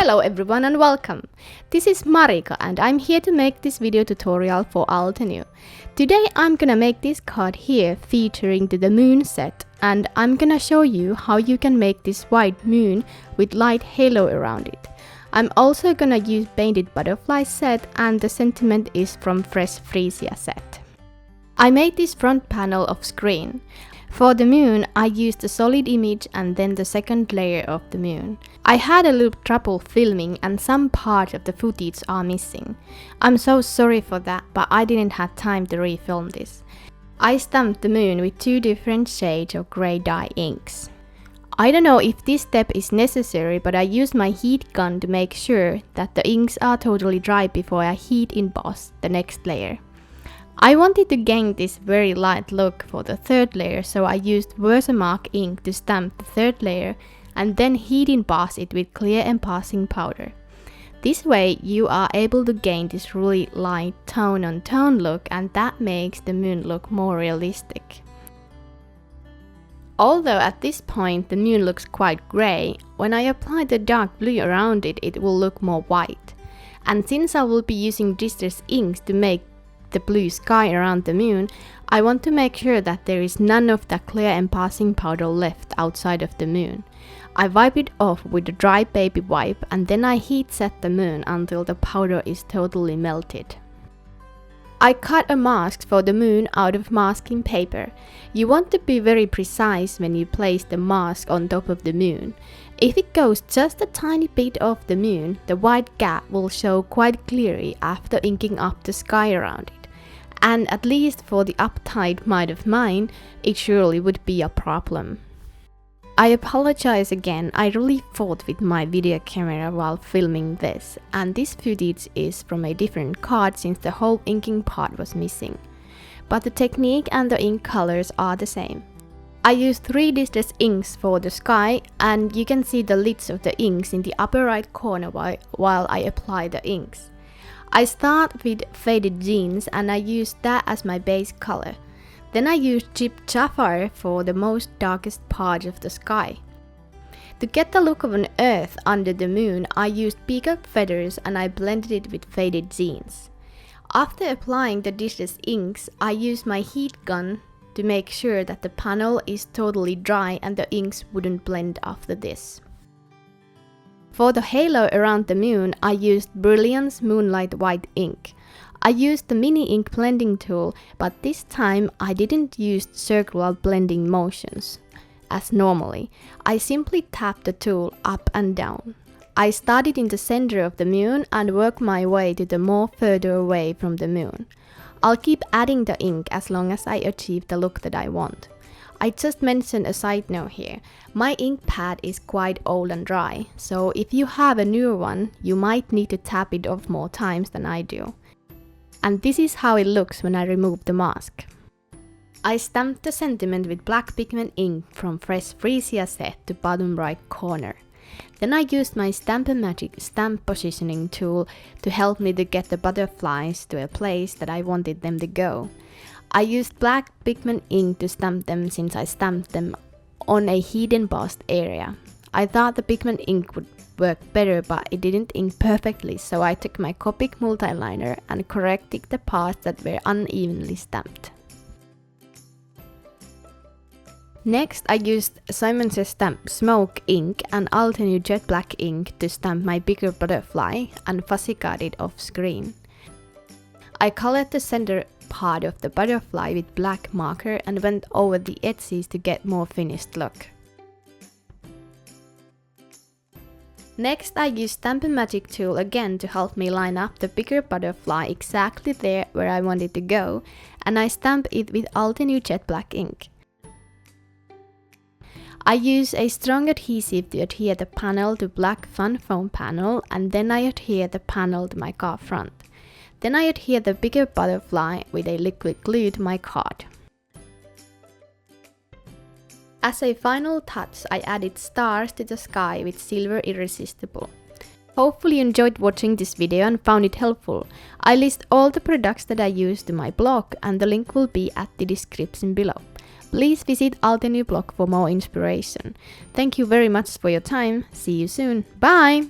Hello everyone and welcome! This is Marika and I'm here to make this video tutorial for Altenew. Today I'm gonna make this card here featuring the moon set, and I'm gonna show you how you can make this white moon with light halo around it. I'm also gonna use painted butterfly set, and the sentiment is from Fresh Freesia set. I made this front panel of screen. For the moon, I used a solid image and then the second layer of the moon. I had a little trouble filming and some parts of the footage are missing. I'm so sorry for that, but I didn't have time to refilm this. I stamped the moon with two different shades of grey dye inks. I don't know if this step is necessary, but I used my heat gun to make sure that the inks are totally dry before I heat emboss the next layer. I wanted to gain this very light look for the third layer, so I used Versamark ink to stamp the third layer and then heat emboss it with clear embossing powder. This way you are able to gain this really light tone-on-tone look, and that makes the moon look more realistic. Although at this point the moon looks quite grey, when I apply the dark blue around it, it will look more white. And since I will be using distress inks to make the blue sky around the moon, I want to make sure that there is none of the clear embossing powder left outside of the moon. I wipe it off with a dry baby wipe and then I heat set the moon until the powder is totally melted. I cut a mask for the moon out of masking paper. You want to be very precise when you place the mask on top of the moon. If it goes just a tiny bit off the moon, the white gap will show quite clearly after inking up the sky around it. And at least for the uptight mind of mine, it surely would be a problem. I apologize again, I really fought with my video camera while filming this, and this footage is from a different card since the whole inking part was missing. But the technique and the ink colors are the same. I used 3 distress inks for the sky, and you can see the lids of the inks in the upper right corner while I apply the inks. I start with faded jeans and I used that as my base color. Then I used chipped sapphire for the most darkest part of the sky. To get the look of an earth under the moon, I used peacock feathers and I blended it with faded jeans. After applying the distress inks, I used my heat gun to make sure that the panel is totally dry and the inks wouldn't blend after this. For the halo around the moon, I used Brilliance Moonlight White ink. I used the mini ink blending tool, but this time I didn't use circular blending motions. As normally, I simply tapped the tool up and down. I started in the center of the moon and worked my way to the more further away from the moon. I'll keep adding the ink as long as I achieve the look that I want. I just mentioned a side note here. My ink pad is quite old and dry, so if you have a newer one, you might need to tap it off more times than I do. And this is how it looks when I remove the mask. I stamped the sentiment with black pigment ink from Fresh Freesia set to bottom right corner. Then I used my Stamp-O-Magic stamp positioning tool to help me to get the butterflies to a place that I wanted them to go. I used black pigment ink to stamp them since I stamped them on a heat embossed area. I thought the pigment ink would work better, but it didn't ink perfectly, so I took my Copic multiliner and corrected the parts that were unevenly stamped. Next, I used Simon Says Stamp Smoke ink and Altenew Jet Black ink to stamp my bigger butterfly and fuzzy cut it off screen. I colored the center part of the butterfly with black marker and went over the edges to get more finished look. Next, I used Stamp-O-Magic tool again to help me line up the bigger butterfly exactly there where I wanted to go, and I stamped it with Altenew Jet Black ink. I use a strong adhesive to adhere the panel to black fun foam panel, and then I adhere the panel to my card front. Then I adhere the bigger butterfly with a liquid glue to my card. As a final touch, I added stars to the sky with Silver Irresistible. Hopefully you enjoyed watching this video and found it helpful. I list all the products that I used to my blog, and the link will be at the description below. Please visit Altenew blog for more inspiration. Thank you very much for your time. See you soon. Bye!